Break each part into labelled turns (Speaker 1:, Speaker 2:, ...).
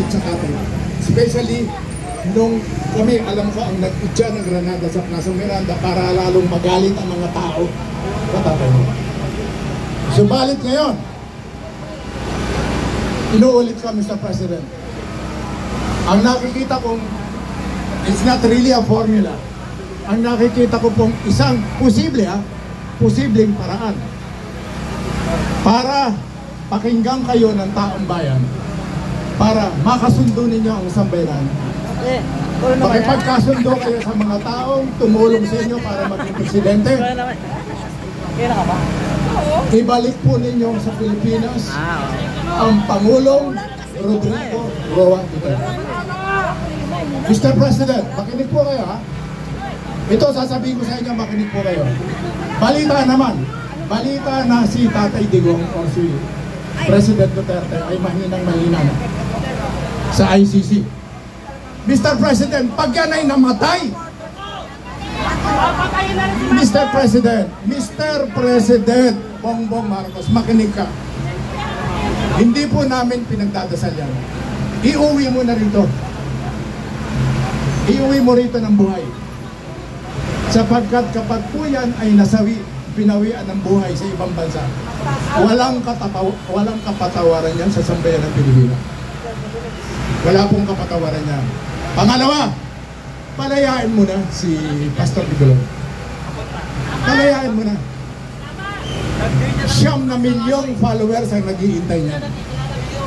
Speaker 1: galit sa tatay. Especially nung kami, alam ko, ang nag-itya ng granada sa Plaza Miranda para lalong magalit ang mga tao sa tatay mo. Subalit ngayon, inuulit ko, Mr. President, ang nakikita kong, it's not really a formula, ang nakikita ko pong isang posibleng paraan para pakinggan kayo ng taong bayan, para makasundo ninyo ang sambayanan. Makipagkasundo kayo sa mga taong tumulong sa inyo para maging presidente. Ibalik po ninyo sa Pilipinas ang Pangulong Rodrigo Roa Duterte. Mr. President, makinig po kayo ha. Ito sasabihin ko sa inyo, makinig po kayo. Balita na si Tatay Digong o si President Duterte ay mahina na sa ICC. Mr. President, pag yan ay namatay, Mr. President Bongbong Marcos, makinig ka. Hindi po namin pinagdadasal yan. Iuwi mo na rito. Iuwi mo rito ng buhay. Sapagkat kapag po yan ay pinawian ng buhay sa ibang bansa, walang kapatawaran yan sa sambayan ng Pilipinas. Wala pong kapatawaran yan. Pangalawa, palayain mo na si Pastor Kibuloy. Palayain mo na. 9 milyong followers ang naghihintay niya.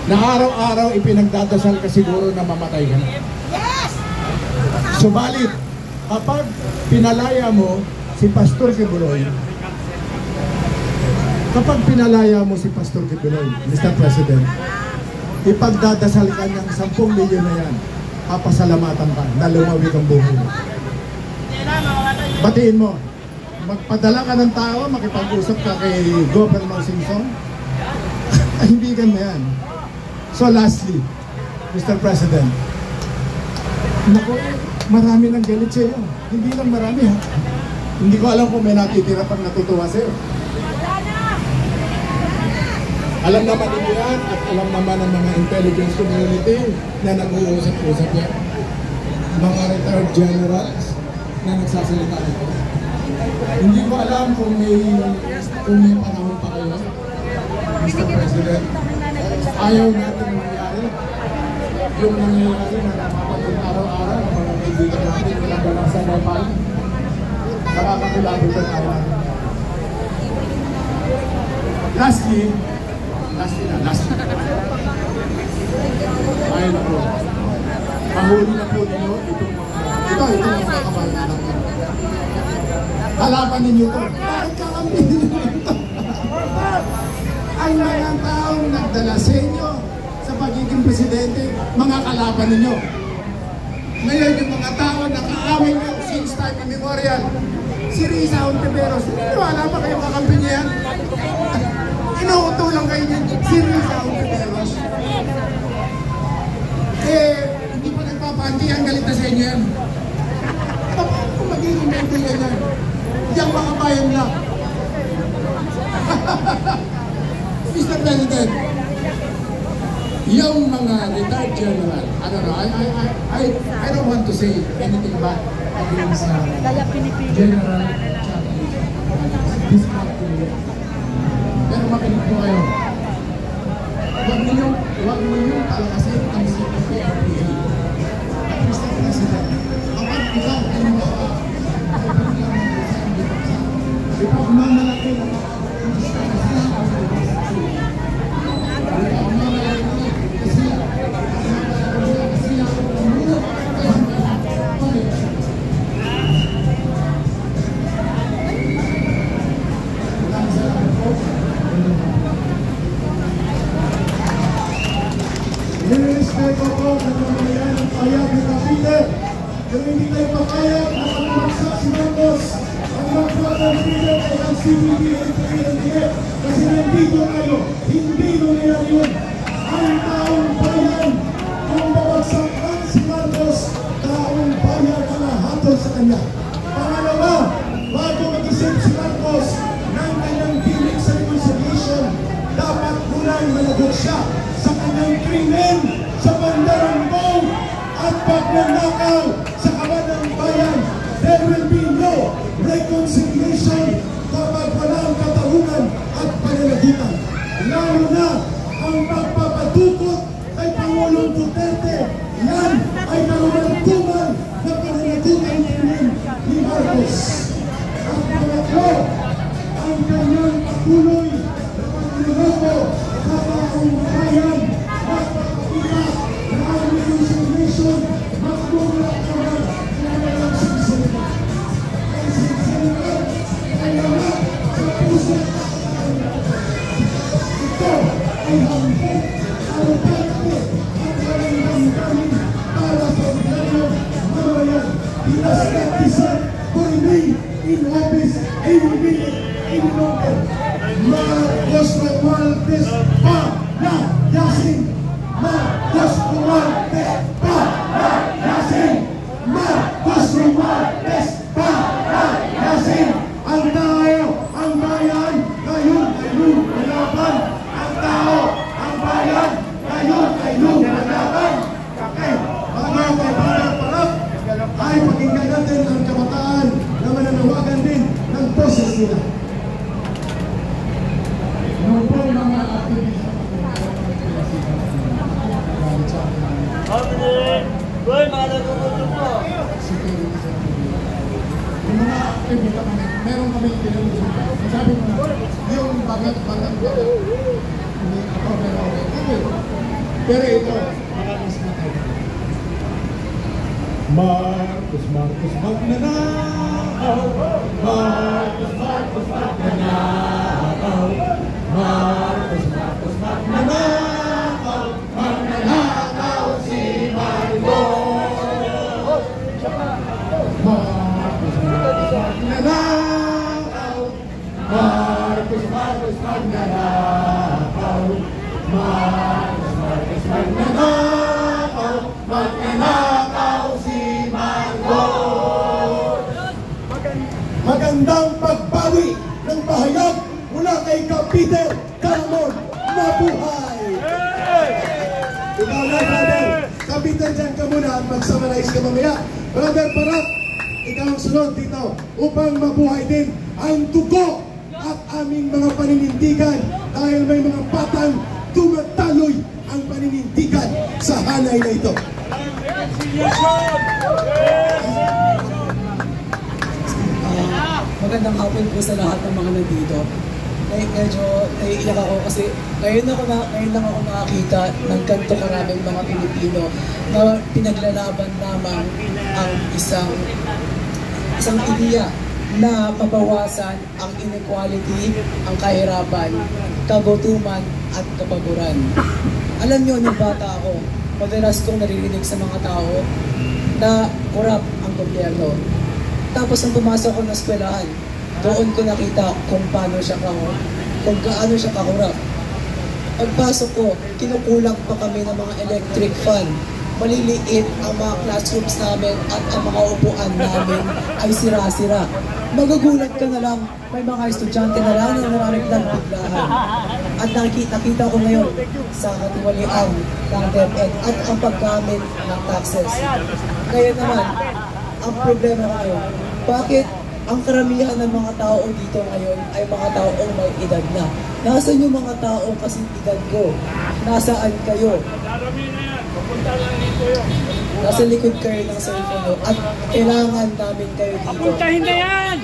Speaker 1: Na araw-araw ipinagdadasal ka siguro na mamatay ka na. Subalit, kapag pinalaya mo si Pastor Kibuloy, Mr. President, ipagdadasal ka ng 10 milyon na yan, papasalamatan ka na lumawig ang buhay mo. Batiin mo, magpadala ka ng tao, makipag-usap ka kay Governor Simpson, kaibigan mo yan. So lastly, Mr. President, naku, marami nang galit sa'yo. Hindi lang marami ha. Hindi ko alam kung may natitira pang natutuwa sa'yo. Alam naman ninyo yan at alam naman ng mga intelligence community na nag-uusap-usap yan. Mga retired generals na nagsasalita nito. Hindi ko alam kung may panahon pa kayo, Mr. President. Ayaw natin mangyari. Yung nangyayari na napapagod araw-araw ng mga kaibigan natin, walang sa Nepal. Nakakakilabot ang araw. Lastly. Ay na po. Mahuli na po ninyo itong mga kabayan natin. Halapan ninyo ito. Bakit kakampi ninyo ito? Ang mga taong nagdala sa inyo sa pagiging presidente, mga kalaban ninyo. Ngayon yung mga tao na kaaway nyo since time immemorial. Si Risa Ontiveros, wala pa kayong kakampi niya yan? Inuuto lang kayo niyan, si Risa Ontiveros. Hindi pa nagpapanti, ang galit na sa inyo yan. Paano kung magiging maintindihan yan? Diyang mga bayan lang. Mr. President, yung mga retired general, I don't know, I don't want to say anything bad against General Chapman. Pero makinig po kayo. Huwag ninyong palakasin ang CPP-RPA. At Mr. President, kapag ikaw ay mga ipagmamalaki ng Nirespeto ko ng mamamayan ng payag ng Cavite. Kung hindi tayo papayag na pagmagsak si Marcos, ang magpapang freedom ay ang CPP-RPA. Kasi nandito tayo, hindi nangyayari yun. Ang taong bayan, kung babagsakan si Marcos, taong bayan ang nahatol sa kanya. Pangalawa, bago mag-isip si Marcos ng kanyang gimmicks sa reconciliation, dapat unang managot siya sa kanyang krimen sa bandarang magnanakaw sa kaban ng bayan. There will be no reconciliation kapag walang katarungan at pananagutan. Lalo na ang pagpapatukot kay Pangulong Duterte. Yan ay karumaltuman na pananagutan din ni Marcos. At pangatlo, ang kanyang patuloy na pagliloko sa taong bayan at pagpapita na ang reconciliation magmumulak naman na walang sinsilidad. Ang sinsilidad ay wala sa puso at ito ay hambog, arrogante at walang damdamin para sa ordinaryong mamayan. He does not deserve to remain in office any minute, any longer. Marcos Romualdez palayasin! Marcos Romualdez palayasin! Marcos Romualdez palayasin! Ang tao, ang bayan, ngayon ay lumalaban! Ang tao, ang bayan, ngayon ay lumalaban! Okay, mga kaibigan parap, ay pakinggan natin ang kabataan na mananawagan din ng boses nila. Ano po mga aktivista
Speaker 2: Boy, mga nagugulong po.
Speaker 3: Yung mga aktivista kami, meron kami tinulong. Sabi mo na, yung bagat-bagat ko, hindi ako pero okay. Pero ito, maraming sinatay. Marcos, Marcos, magnanakaw. Marcos, Marcos, magnanakaw. Marcos, Marcos, magnanakaw. Magnanakaw si Marcos. Marcos, Marcos, magnanakaw. Marcos, Marcos, magnanakaw. Marcos, Marcos, magnanakaw. Magnanakaw si Marcos.
Speaker 1: Magandang pagbawi ng pahayag mula kay Peter Caramon. Mabuhay! Ikaw na, brother. Kapitan dyan ka muna at mag-summarize ka mamaya. Brother Parap, ikaw ang sunod dito upang mabuhay din ang dugo at aming mga paninindigan dahil may mga batang tumataloy ang paninindigan sa hanay na ito.
Speaker 4: Magandang hapon po sa lahat ng mga nandito. Medyo naiiyak ako kasi ngayon lang ako nakakita ng ganito karaming mga Pilipino na pinaglalaban lamang ang isang ideya na mabawasan ang inequality, ang kahirapan, kagutuman at kapaguran. Alam niyo, nung bata ako, madalas kong naririnig sa mga tao na korap ang gobyerno. Tapos nung pumasok ko ng eskwelahan, doon ko nakita kung paano siya kung gaano siya kahurap. Pagpasok ko, kinukulang pa kami ng mga electric fan. Maliliit ang mga classrooms namin at ang mga upuan namin ay sira-sira. Magugulat ka na lang, may mga estudyante na lang na narariglang biglahan. At nakita ko ngayon sa katiwalian ng DepEd at ang paggamit ng taxes. Kaya naman, ang problema ko ngayon, bakit ang karamihan ng mga tao dito ngayon ay mga taong may edad na? Nasaan yung mga tao kasing edad ko? Nasaan kayo? Nasa likod kayo ng cellphone nyo at kailangan namin kayo dito.
Speaker 2: Puntahin na yan!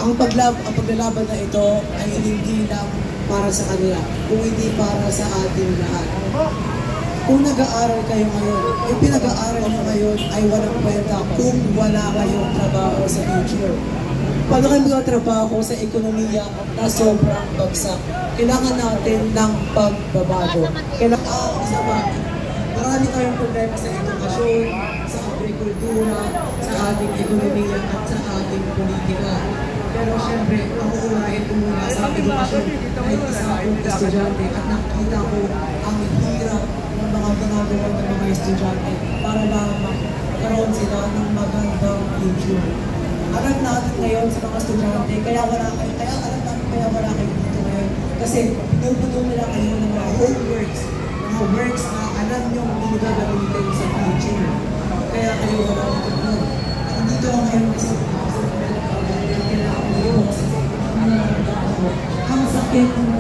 Speaker 4: Ang paglalaban na ito ay hindi lang para sa kanila, kung hindi para sa ating lahat. Kung nag-aaral kayo ngayon, yung pinag-aaral nyo ngayon ay walang kwenta kung wala kayong trabaho sa future. Paano kayo magtrabaho sa ekonomiya na sobrang bagsak? Kailangan natin ng pagbabago. Isa pa, marami tayong problema sa edukasyon, sa agrikultura, sa ating ekonomiya at sa ating politika. Pero syempre, ang uunahin ko muna sa edukasyon ay isa akong estudyante at nakita ko ang hirap ng mga ginagawa ng mga estudyante para lamang magkaroon sila ng magandang future. Alam natin ngayon sa mga estudyante, kaya alam natin kaya wala kayo dito ngayon. Kasi pinuputong nila kayo ng mga homeworks, mga works na alam nyo hindi gagamitin sa future. Kaya ayoko na ako doon. At dito ako ngayon kasi kailangan ko yung ang sakit